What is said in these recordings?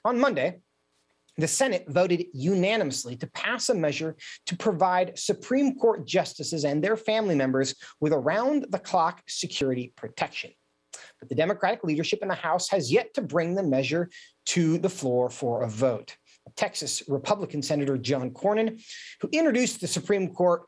On Monday, the Senate voted unanimously to pass a measure to provide Supreme Court justices and their family members with around-the-clock security protection. But the Democratic leadership in the House has yet to bring the measure to the floor for a vote. Texas Republican Senator John Cornyn, who introduced the Supreme Court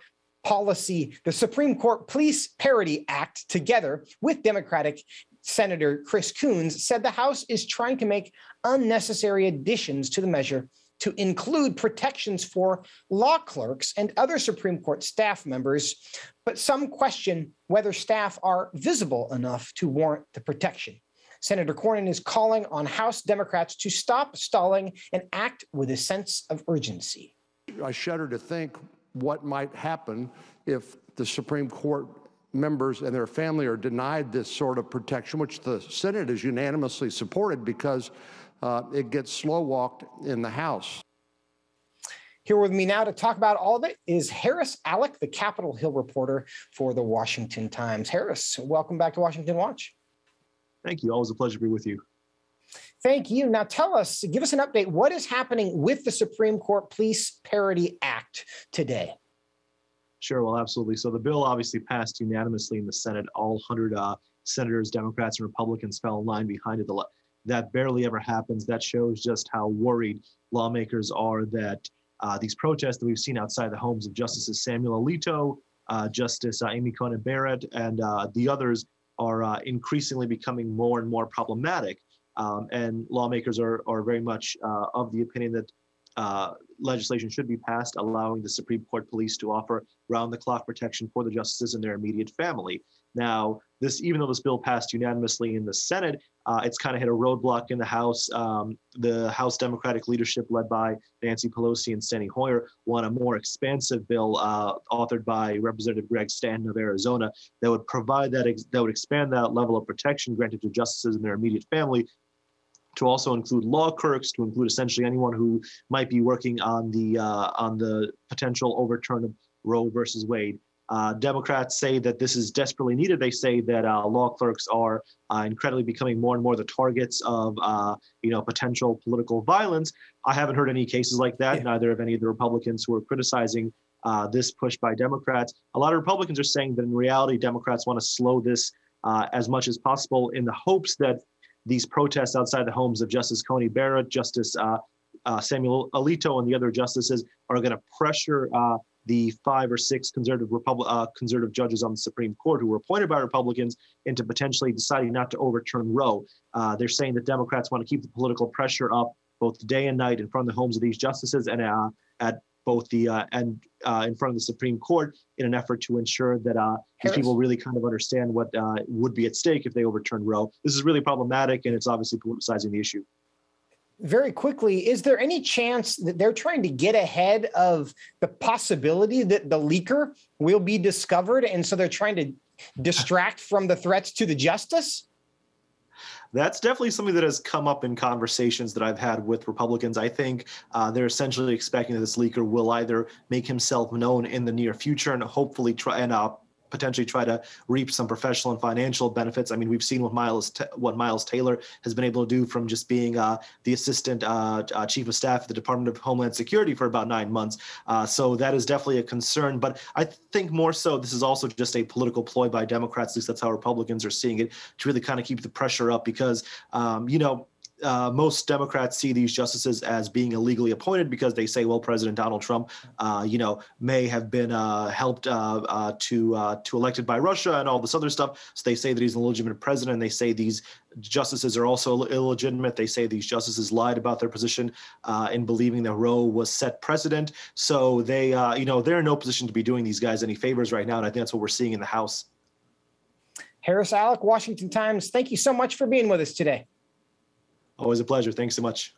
Police Parity Act together with Democratic Senator Chris Coons, said the House is trying to make unnecessary additions to the measure to include protections for law clerks and other Supreme Court staff members, but some question whether staff are visible enough to warrant the protection. Senator Cornyn is calling on House Democrats to stop stalling and act with a sense of urgency. I shudder to think what might happen if the Supreme Court members and their family are denied this sort of protection, which the Senate has unanimously supported because it gets slow-walked in the House. Here with me now to talk about all of it is Harris Alic, the Capitol Hill reporter for the Washington Times. Harris, welcome back to Washington Watch. Thank you. Always a pleasure to be with you. Thank you. Now tell us, give us an update. What is happening with the Supreme Court Police Parity Act today? Sure. Well, absolutely. So the bill obviously passed unanimously in the Senate. All 100 senators, Democrats, and Republicans fell in line behind it. That barely ever happens. That shows just how worried lawmakers are that these protests that we've seen outside the homes of Justices Samuel Alito, Justice Amy Coney Barrett, and the others are increasingly becoming more and more problematic. And lawmakers are very much of the opinion that legislation should be passed allowing the Supreme Court police to offer round-the-clock protection for the justices and their immediate family. Now, even though this bill passed unanimously in the Senate, it's kind of hit a roadblock in the House. The House Democratic leadership, led by Nancy Pelosi and Steny Hoyer, want a more expansive bill authored by Representative Greg Stanton of Arizona that would provide that would expand that level of protection granted to justices and their immediate family to also include law clerks, to include essentially anyone who might be working on the potential overturn of Roe versus Wade. Democrats say that this is desperately needed. They say that law clerks are incredibly becoming more and more the targets of potential political violence. I haven't heard any cases like that. Yeah. Neither have any of the Republicans who are criticizing this push by Democrats. A lot of Republicans are saying that in reality, Democrats want to slow this as much as possible in the hopes that these protests outside the homes of Justice Coney Barrett, Justice Samuel Alito, and the other justices are going to pressure the 5 or 6 conservative judges on the Supreme Court who were appointed by Republicans into potentially deciding not to overturn Roe. They're saying that Democrats want to keep the political pressure up both day and night in front of the homes of these justices and at both the in front of the Supreme Court in an effort to ensure that these people really kind of understand what would be at stake if they overturn Roe. This is really problematic, and it's obviously politicizing the issue. Very quickly, is there any chance that they're trying to get ahead of the possibility that the leaker will be discovered, and so they're trying to distract from the threats to the justice? That's definitely something that has come up in conversations that I've had with Republicans. I think they're essentially expecting that this leaker will either make himself known in the near future and hopefully potentially try to reap some professional and financial benefits. I mean, we've seen what Miles Taylor has been able to do from just being the assistant chief of staff at the Department of Homeland Security for about 9 months. So that is definitely a concern. But I think more so this is also just a political ploy by Democrats, at least that's how Republicans are seeing it, to really kind of keep the pressure up because, most Democrats see these justices as being illegally appointed because they say, well, President Donald Trump, may have been helped to elected by Russia and all this other stuff. So they say that he's an illegitimate president. And they say these justices are also illegitimate. They say these justices lied about their position in believing that Roe was set precedent. So they, they're in no position to be doing these guys any favors right now. And I think that's what we're seeing in the House. Harris Alic, Washington Times, thank you so much for being with us today. Always a pleasure. Thanks so much.